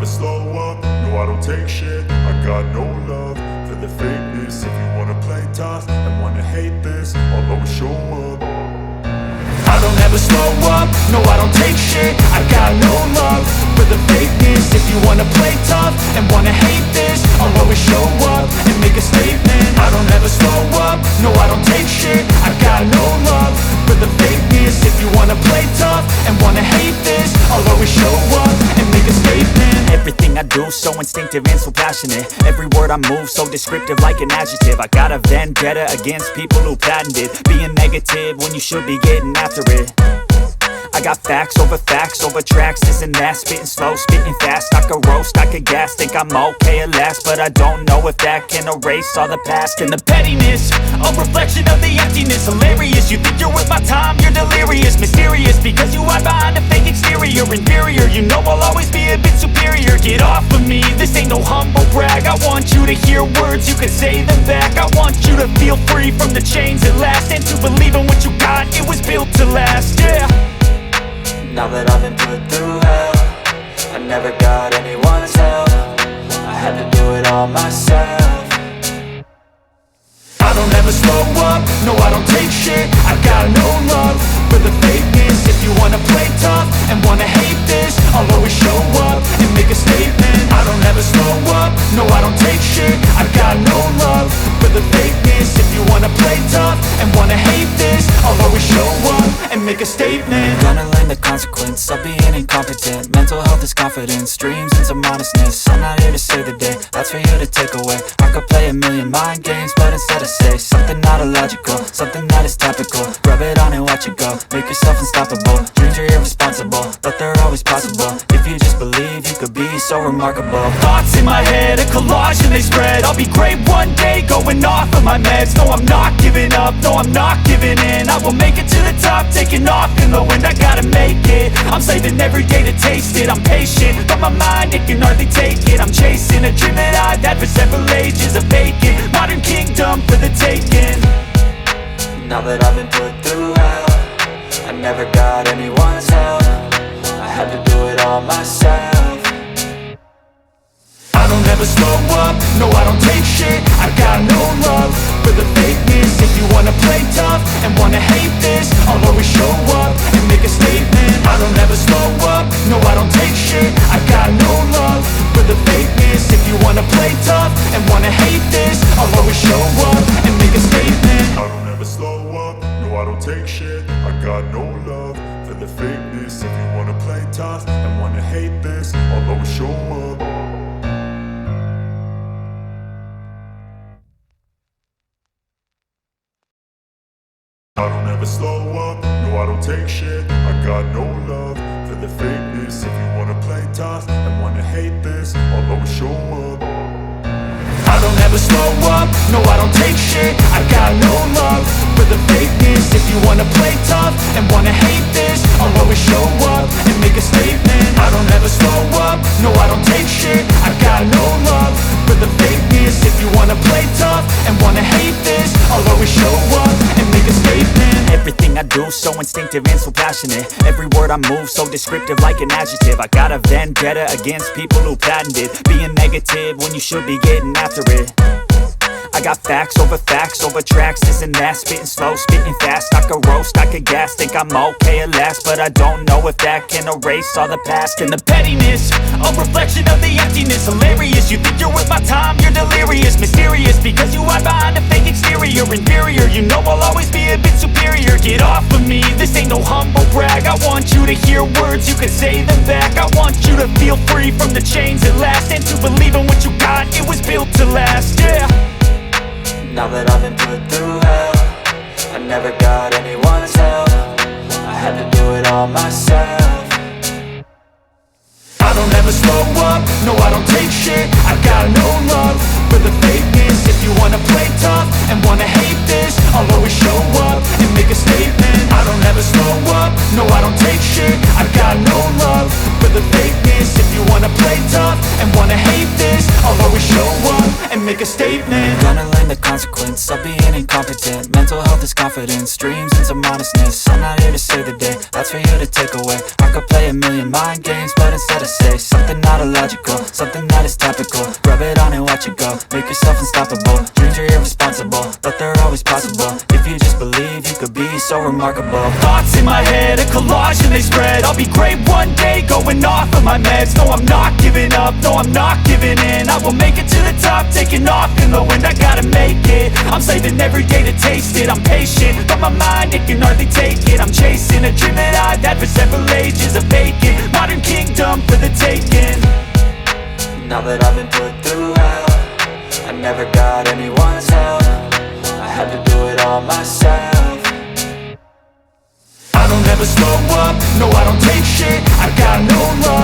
slow up, no I don't take shit. I got no love for the fakeness. If you wanna play tough and wanna hate this, I'll always show up. I don't ever slow up, no I don't take shit. I got no love for the fakeness. If you wanna play tough and wanna hate this, I'll always show up and make a statement. I don't ever slow up, no I don't take shit. I got no love for the fakeness. If you wanna play tough and wanna hate this, I'll always show up and make a statement. Everything I do so instinctive and so passionate. Every word I move so descriptive like an adjective. I got a vendetta against people who patented being negative when you should be getting after it. I got facts over tracks, this and that. Spitting slow, spitting fast. I could roast, I could gas. Think I'm okay at last, but I don't know if that can erase all the past. And the pettiness, a reflection of the emptiness. Hilarious, you think you're worth my time, you're delirious. Mysterious, because you hide behind a fake exterior. Inferior, you know I'll always be a bit superior. Get off of me, this ain't no humble brag. I want you to hear words, you can say them back. I want you to feel free from the chains at last, and to believe in what you got, it was built to last, yeah. Now that I've been put through hell, I never got anyone's help. I had to do it all myself. I don't ever slow up, no I don't take shit. I got no love for the fakeness. If you wanna play tough and wanna hate this, I'll always show up and make a statement. I don't ever slow up, no I don't take shit. I got no love for the fakeness. If you wanna play tough and wanna hate this, I'll always show up and make a statement. Gonna learn the consequence of being incompetent. Mental health is confidence, dreams and some honestness. I'm not here to save the day, that's for you to take away. I could play a million mind games, but instead I say something not illogical, something that is topical. Rub it on and watch it go, make yourself unstoppable. Dreams are irresponsible, but they're always possible. If you just believe, you could be so remarkable. Thoughts in my head, a collage and they spread. I'll be great one day, going off of my meds. No, I'm not giving up, no, I'm not giving in. I will make it to the top, taking off in the wind. I gotta make it, I'm saving every day to taste it. I'm patient, but my mind, it can hardly take it. I'm chasing a dream that I've had for several ages. A vacant, modern kingdom for the taking. Now that I've been put through hell, I never got anyone's help. I had to do it all myself. I don't ever slow up, no I don't take shit. I got no love for the fakeness. If you wanna play tough and wanna hate this, I'll always show up and make a statement. I don't ever slow up, no I don't take shit. I got no love for the fakeness. If you wanna play tough and wanna hate this, I'll always show up and make a statement. I don't ever slow up, no I don't take shit. I got no love for the fakeness. If you wanna play tough and wanna hate this, I'll always show up. I don't ever slow up, no I don't take shit. I got no love for the fakeness. If you wanna play tough and wanna hate this, I'll always show up. I don't ever slow up, no I don't take shit. I got no love for the fakeness. If you wanna play tough and wanna hate this, I'll always show up and make a statement. I don't ever slow up, no I don't take shit. I got no love for the fakeness. If you wanna play tough and wanna hate this, I'll always show up and make a statement. Everything I do so instinctive and so passionate. Every word I move so descriptive like an adjective. I got a vendetta against people who patented being negative when you should be getting after it. I got facts over tracks, this and that. Spitting slow, spitting fast. I could roast, I could gas. Think I'm okay at last, but I don't know if that can erase all the past. And the pettiness, a reflection of the emptiness. Hilarious, you think you're worth my time, you're delirious. Mysterious, because you hide behind a fake exterior. Inferior, you know I'll always be a bit superior. Get off of me, this ain't no humble brag. I want you to hear words, you can say them back. I want you to feel free from the chains at last, and to believe in what you got, it was built to last, yeah. Now that I've been put through hell, I never got anyone's help. I had to do it all myself. I don't ever slow up, no I don't take shit. I got no love for the fakeness. If you wanna play tough and wanna hate this, I'll always show up and make a statement. I don't ever slow up, no I don't take shit. I got no love for the fakeness. If you wanna wanna play tough and wanna hate this, I'll always show up and make a statement. Gonna learn the consequence of being incompetent. Mental health is confidence, dreams into modestness. I'm not here to save the day, that's for you to take away. I could play a million mind games, but instead I say something not illogical, something that is topical. Rub it on and watch it go, make yourself unstoppable. Dreams are irresponsible, but they're always possible. If you just believe, you could be so remarkable. Thoughts in my head, a collage and they spread. I'll be great one day, going off of my meds. No, I'm not giving up, no, I'm not giving in. I will make it to the top, taking off in the wind. I gotta make it, I'm saving every day to taste it. I'm patient, but my mind, it can hardly take it. I'm chasing a dream that I've had for several ages. A vacant, modern kingdom for the taking. Now that I've been put through hell, I never got anyone's help. I had to do it all myself. I don't ever slow up, no I don't take shit. I got no love